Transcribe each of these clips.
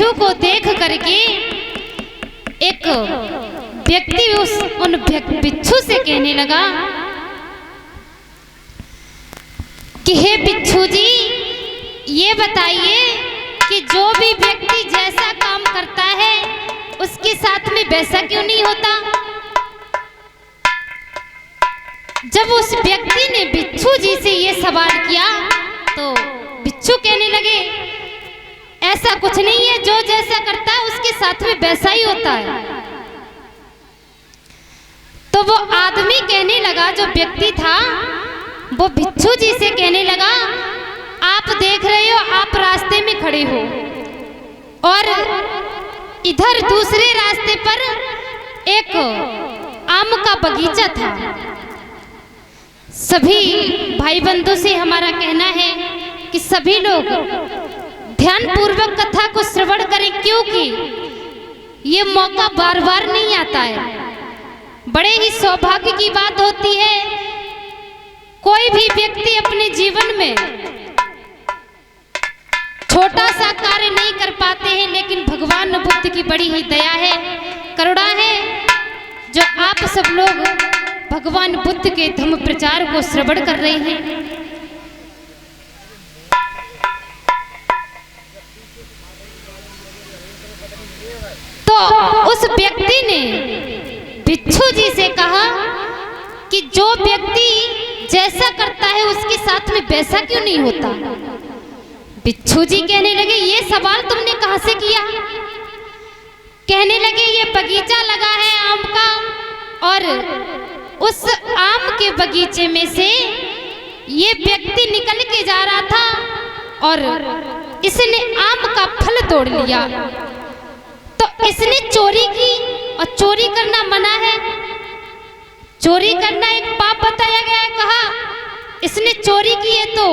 बिच्छू को देख करके एक व्यक्ति उन बिच्छू से कहने लगा कि हे बिच्छू जी, ये बताइए कि जो भी व्यक्ति जैसा काम करता है उसके साथ में वैसा क्यों नहीं होता। जब उस व्यक्ति ने बिच्छू जी से ये सवाल किया तो बिच्छू कहने लगे ऐसा कुछ नहीं है, जो जैसा करता है उसके साथ में वैसा ही होता है। तो वो आदमी कहने लगा, जो व्यक्ति था वो बिच्छू जी से कहने लगा, आप देख रहे हो, आप रास्ते में खड़े हो और इधर दूसरे रास्ते पर एक आम का बगीचा था। सभी भाई बंधु से हमारा कहना है कि सभी लोग ध्यान पूर्वक कथा को श्रवण करें, क्योंकि ये मौका बार बार नहीं आता है। बड़े ही सौभाग्य की बात होती है, कोई भी व्यक्ति अपने जीवन में छोटा सा कार्य नहीं कर पाते हैं, लेकिन भगवान बुद्ध की बड़ी ही दया है, करुणा है, जो आप सब लोग भगवान बुद्ध के धम्म प्रचार को श्रवण कर रहे हैं। तो उस व्यक्ति ने बिच्छू जी से कहा कि जो व्यक्ति जैसा करता है उसके साथ में वैसा क्यों नहीं होता। बिच्छू जी कहने लगे ये सवाल तुमने कहां से किया। कहने लगे ये बगीचा लगा है आम का, और उस आम के बगीचे में से ये व्यक्ति निकल के जा रहा था और इसने आम का फल तोड़ लिया। तो इसने चोरी की, और चोरी करना मना है, चोरी करना एक पाप बताया गया है। कहा इसने चोरी की है तो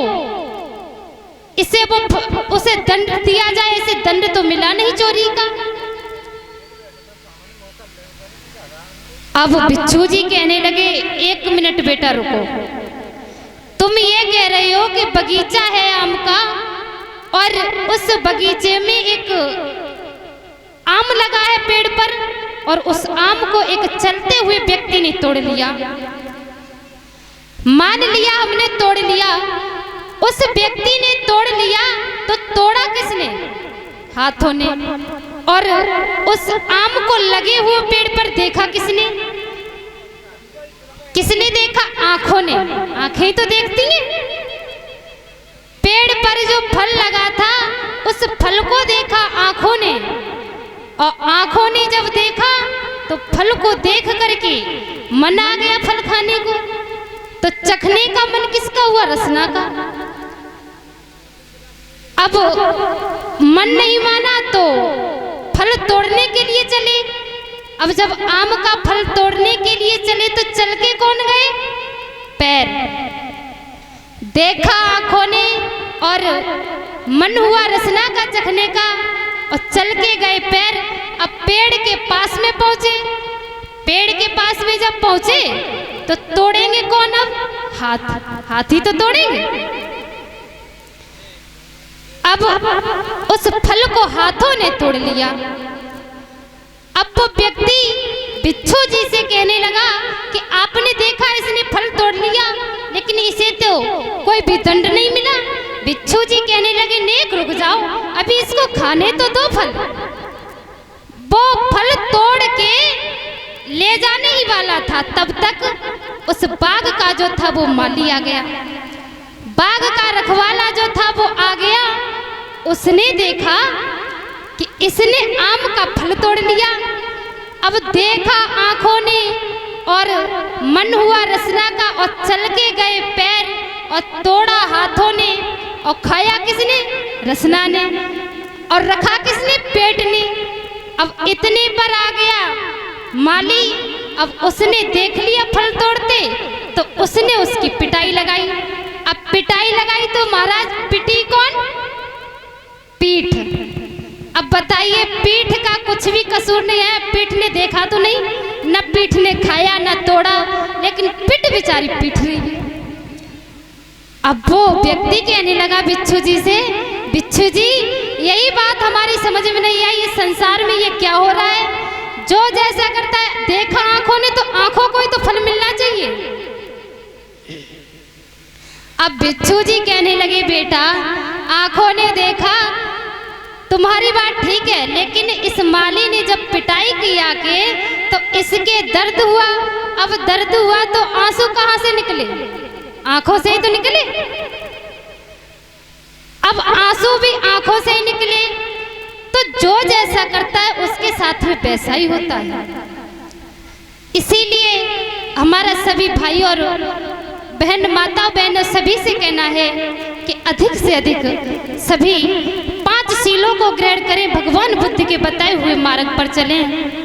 उसे दंड दिया जाए, इसे दंड तो मिला नहीं चोरी का। अब बिच्छू जी कहने लगे एक मिनट बेटा रुको, तुम ये कह रहे हो कि बगीचा है आम का और उस बगीचे में एक आम लगा है पेड़ पर, और उस आम को एक चलते हुए व्यक्ति ने तोड़ लिया। मान लिया हमने तोड़ लिया, उस व्यक्ति ने तोड़ लिया, तो तोड़ा किसने? हाथों ने। और उस आम को लगे हुए पेड़ पर देखा किसने? किसने देखा? आंखों ने। आंखें तो देखती हैं। पेड़ पर जो फल लगा था उस फल को देखा आंखों ने, और आंखों ने जब देखा तो फल को देख करके मन आ गया फल खाने को। तो चखने का मन किसका हुआ? रसना का। अब मन नहीं माना तो फल तोड़ने के लिए चले। अब जब आम का फल तोड़ने के लिए चले तो चल के कौन गए? पैर। देखा आंखों ने और मन हुआ रसना का चखने का, और चल के गए पैर। अब पेड़ के पास में पहुंचे। पेड़ के पास में जब पहुंचे तो तोड़ेंगे कौन? अब हाथी तो तोड़ेंगे। अब उस फल को हाथों ने तोड़ लिया। अब वो व्यक्ति बिच्छू जी से कहने लगा कि आपने देखा इसने फल तोड़ लिया, लेकिन इसे तो कोई भी दंड नहीं मिला। बिच्छू जी कहने लगे नेक रुक जाओ, अभी इसको खाने तो दो फल। वो फल तोड़ के ले जाने ही वाला था, तब तक उस बाग का जो था वो माली आ गया। बाग का रखवाला जो था वो आ गया। उसने देखा कि इसने आम का फल तोड़ लिया। अब देखा आंखों ने और मन हुआ रसना का, और चल के गए पैर, और तोड़ा हाथों ने, और खाया किसने? रसना ने। और रखा किसने? पेट ने। अब इतने पर आ गया माली। अब उसने देख लिया फल तोड़ते, तो उसने उसकी पिटाई लगाई। अब पिटाई लगाई तो महाराज पिटी कौन? पीठ। अब बताइए पीठ का कुछ भी कसूर नहीं है। पीठ ने देखा तो नहीं, न पीठ ने खाया न तोड़ा, लेकिन पीठ बेचारी पीट रही है। अब वो व्यक्ति कहने लगा बिच्छू जी से, बिच्छू जी यही बात हमारी समझ में नहीं आई, इस संसार में ये क्या हो रहा है। जो जैसा करता है, देखा आंखों ने तो आंखों को ही तो फल मिलना चाहिए। अब बिच्छू जी कहने लगे, बेटा आंखों ने देखा तुम्हारी बात ठीक है, लेकिन इस माली ने जब पिटाई की आके तो इसके दर्द हुआ। अब दर्द हुआ तो आंसू कहां से निकले? आंखों से ही तो निकले। अब आंसू भी आंखों से ही निकले, तो जो जैसा करता है उसके साथ में वैसा ही होता है। इसीलिए हमारा सभी भाई और बहन, माता बहनों सभी से कहना है कि अधिक से अधिक सभी 5 शीलों को ग्रहण करें, भगवान बुद्ध के बताए हुए मार्ग पर चलें।